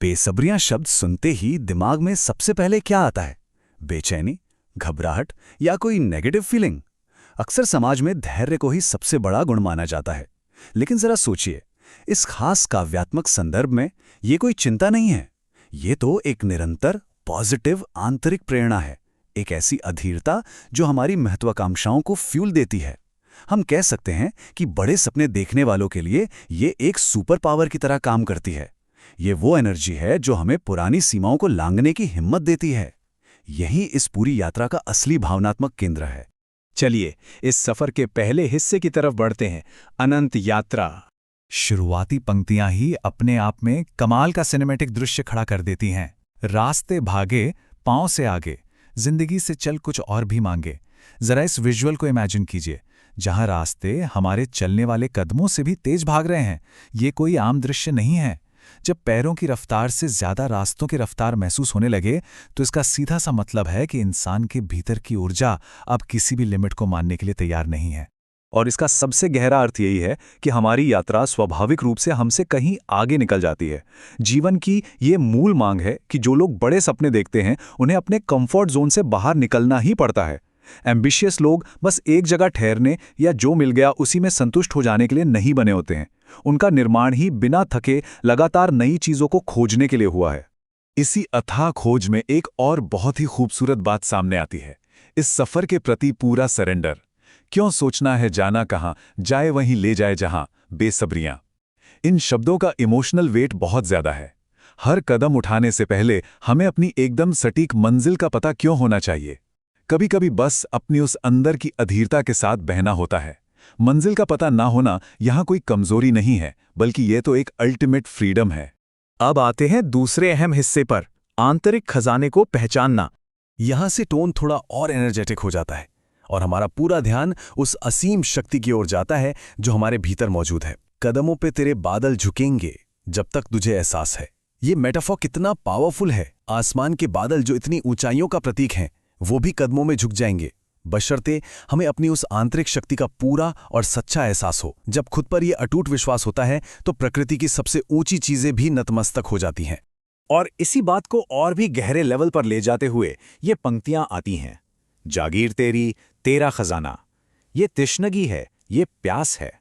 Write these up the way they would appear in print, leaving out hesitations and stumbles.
बेसब्रियां शब्द सुनते ही दिमाग में सबसे पहले क्या आता है? बेचैनी, घबराहट या कोई नेगेटिव फीलिंग? अक्सर समाज में धैर्य को ही सबसे बड़ा गुण माना जाता है। लेकिन जरा सोचिए, इस खास काव्यात्मक संदर्भ में ये कोई चिंता नहीं है। ये तो एक निरंतर पॉजिटिव आंतरिक प्रेरणा है, एक ऐसी अधीरता जो हमारी महत्वाकांक्षाओं को फ्यूल देती है। हम कह सकते हैं कि बड़े सपने देखने वालों के लिए ये एक सुपर पावर की तरह काम करती है। ये वो एनर्जी है जो हमें पुरानी सीमाओं को लांघने की हिम्मत देती है। यही इस पूरी यात्रा का असली भावनात्मक केंद्र है। चलिए इस सफर के पहले हिस्से की तरफ बढ़ते हैं, अनंत यात्रा। शुरुआती पंक्तियां ही अपने आप में कमाल का सिनेमैटिक दृश्य खड़ा कर देती हैं। रास्ते भागे, पांव से आगे, जिंदगी से चल कुछ और भी मांगे। जरा इस विजुअल को इमेजिन कीजिए, जहां रास्ते हमारे चलने वाले कदमों से भी तेज भाग रहे हैं। ये कोई आम दृश्य नहीं है। जब पैरों की रफ्तार से ज्यादा रास्तों की रफ्तार महसूस होने लगे, तो इसका सीधा सा मतलब है कि इंसान के भीतर की ऊर्जा अब किसी भी लिमिट को मानने के लिए तैयार नहीं है। और इसका सबसे गहरा अर्थ यही है कि हमारी यात्रा स्वाभाविक रूप से हमसे कहीं आगे निकल जाती है। जीवन की ये मूल मांग है कि जो लोग बड़े सपने देखते हैं, उन्हें अपने कंफर्ट जोन से बाहर निकलना ही पड़ता है। एम्बिशियस लोग बस एक जगह ठहरने या जो मिल गया उसी में संतुष्ट हो जाने के लिए नहीं बने होते हैं। उनका निर्माण ही बिना थके लगातार नई चीजों को खोजने के लिए हुआ है। इसी अथाह खोज में एक और बहुत ही खूबसूरत बात सामने आती है, इस सफर के प्रति पूरा सरेंडर। क्यों सोचना है जाना कहाँ, जाए वहीं ले जाए जहां, बेसब्रियां। इन शब्दों का इमोशनल वेट बहुत ज्यादा है। हर कदम उठाने से पहले हमें अपनी एकदम सटीक मंजिल का पता क्यों होना चाहिए? कभी कभी बस अपनी उस अंदर की अधीरता के साथ बहना होता है। मंजिल का पता ना होना यहां कोई कमजोरी नहीं है, बल्कि यह तो एक अल्टीमेट फ्रीडम है। अब आते हैं दूसरे अहम हिस्से पर, आंतरिक खजाने को पहचानना। यहां से टोन थोड़ा और एनर्जेटिक हो जाता है और हमारा पूरा ध्यान उस असीम शक्ति की ओर जाता है जो हमारे भीतर मौजूद है। कदमों पे तेरे बादल झुकेंगे जब तक तुझे एहसास है। ये मेटाफॉर कितना पावरफुल है। आसमान के बादल जो इतनी ऊंचाइयों का प्रतीक हैं, वो भी कदमों में झुक जाएंगे, बशर्ते हमें अपनी उस आंतरिक शक्ति का पूरा और सच्चा एहसास हो। जब खुद पर यह अटूट विश्वास होता है तो प्रकृति की सबसे ऊंची चीजें भी नतमस्तक हो जाती हैं। और इसी बात को और भी गहरे लेवल पर ले जाते हुए ये पंक्तियां आती हैं, जागीर तेरी, तेरा खजाना। ये तिश्नगी है, ये प्यास है।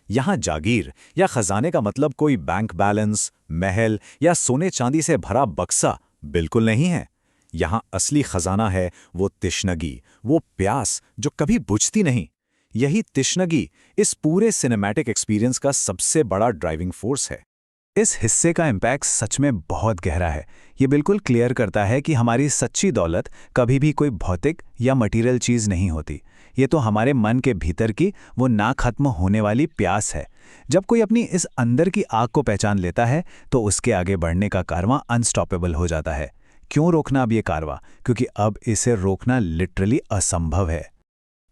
यहां जागीर या खजाने का मतलब कोई बैंक बैलेंस, महल या सोने चांदी से भरा बक्सा बिल्कुल नहीं है। यहां असली खजाना है वो तिश्नगी, वो प्यास जो कभी बुझती नहीं। यही तिश्नगी इस पूरे सिनेमैटिक एक्सपीरियंस का सबसे बड़ा ड्राइविंग फोर्स है। इस हिस्से का इम्पैक्ट सच में बहुत गहरा है। ये बिल्कुल क्लियर करता है कि हमारी सच्ची दौलत कभी भी कोई भौतिक या मटेरियल चीज़ नहीं होती। ये तो हमारे मन के भीतर की वो ना खत्म होने वाली प्यास है। जब कोई अपनी इस अंदर की आग को पहचान लेता है तो उसके आगे बढ़ने का कारवां अनस्टॉपेबल हो जाता है। क्यों रोकना अब ये कारवां? क्योंकि अब इसे रोकना लिटरली असंभव है।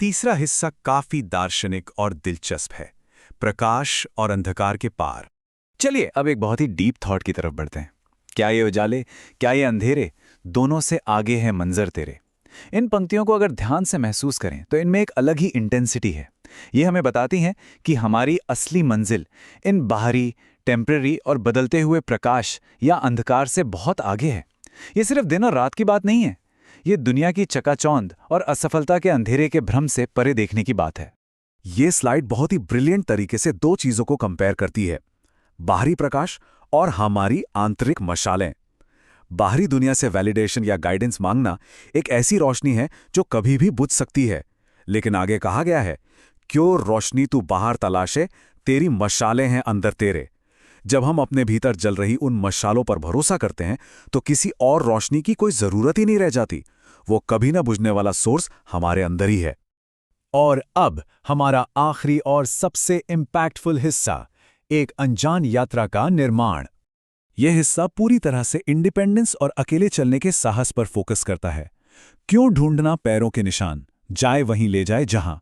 तीसरा हिस्सा काफी दार्शनिक और दिलचस्प है, प्रकाश और अंधकार के पार। चलिए अब एक बहुत ही डीप थॉट की तरफ बढ़ते हैं। क्या ये उजाले, क्या ये अंधेरे, दोनों से आगे है मंजर तेरे। इन पंक्तियों को अगर ध्यान से महसूस करें तो इनमें एक अलग ही इंटेंसिटी है। ये हमें बताती हैं कि हमारी असली मंजिल इन बाहरी, टेम्पररी और बदलते हुए प्रकाश या अंधकार से बहुत आगे है। ये सिर्फ दिन और रात की बात नहीं है, ये दुनिया की चकाचौंध और असफलता के अंधेरे के भ्रम से परे देखने की बात है। ये स्लाइड बहुत ही ब्रिलियंट तरीके से दो चीजों को कंपेयर करती है, बाहरी प्रकाश और हमारी आंतरिक मशालें। बाहरी दुनिया से वैलिडेशन या गाइडेंस मांगना एक ऐसी रोशनी है जो कभी भी बुझ सकती है, लेकिन आगे कहा गया है, क्यों रोशनी तू बाहर तलाशे, तेरी मशालें हैं अंदर तेरे। जब हम अपने भीतर जल रही उन मशालों पर भरोसा करते हैं तो किसी और रोशनी की कोई जरूरत ही नहीं रह जाती। वो कभी ना बुझने वाला सोर्स हमारे अंदर ही है। और अब हमारा आखिरी और सबसे इम्पैक्टफुल हिस्सा, एक अनजान यात्रा का निर्माण। यह हिस्सा पूरी तरह से इंडिपेंडेंस और अकेले चलने के साहस पर फोकस करता है। क्यों ढूंढना पैरों के निशान, जाए वहीं ले जाए जहां।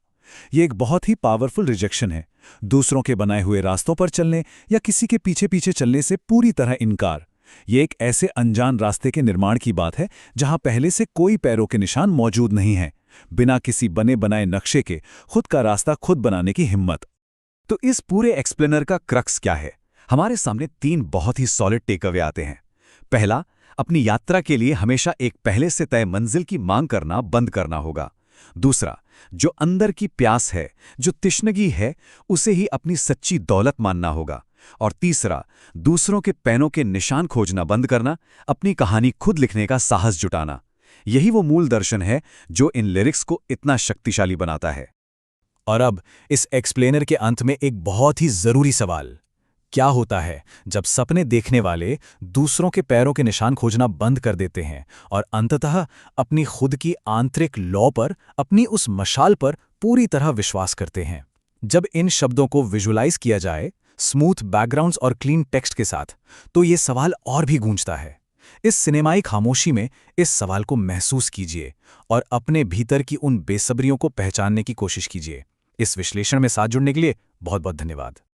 यह एक बहुत ही पावरफुल रिजेक्शन है। दूसरों के बनाए हुए रास्तों पर चलने या किसी के पीछे पीछे चलने से पूरी तरह इनकार। यह एक ऐसे अनजान रास्ते के निर्माण की बात है जहां पहले से कोई पैरों के निशान मौजूद नहीं है। बिना किसी बने बनाए नक्शे के खुद का रास्ता खुद बनाने की हिम्मत। तो इस पूरे एक्सप्लेनर का क्रक्स क्या है? हमारे सामने तीन बहुत ही सॉलिड टेकअवे आते हैं। पहला, अपनी यात्रा के लिए हमेशा एक पहले से तय मंजिल की मांग करना बंद करना होगा। दूसरा, जो अंदर की प्यास है, जो तिश्नगी है, उसे ही अपनी सच्ची दौलत मानना होगा। और तीसरा, दूसरों के पैनों के निशान खोजना बंद करना, अपनी कहानी खुद लिखने का साहस जुटाना। यही वो मूल दर्शन है जो इन लिरिक्स को इतना शक्तिशाली बनाता है। और अब इस एक्सप्लेनर के अंत में एक बहुत ही जरूरी सवाल, क्या होता है जब सपने देखने वाले दूसरों के पैरों के निशान खोजना बंद कर देते हैं और अंततः अपनी खुद की आंतरिक लौ पर, अपनी उस मशाल पर पूरी तरह विश्वास करते हैं? जब इन शब्दों को विजुलाइज किया जाए स्मूथ बैकग्राउंड्स और क्लीन टेक्स्ट के साथ, तो ये सवाल और भी गूंजता है। इस सिनेमाई खामोशी में इस सवाल को महसूस कीजिए और अपने भीतर की उन बेसब्रियों को पहचानने की कोशिश कीजिए। इस विश्लेषण में साथ जुड़ने के लिए बहुत बहुत धन्यवाद।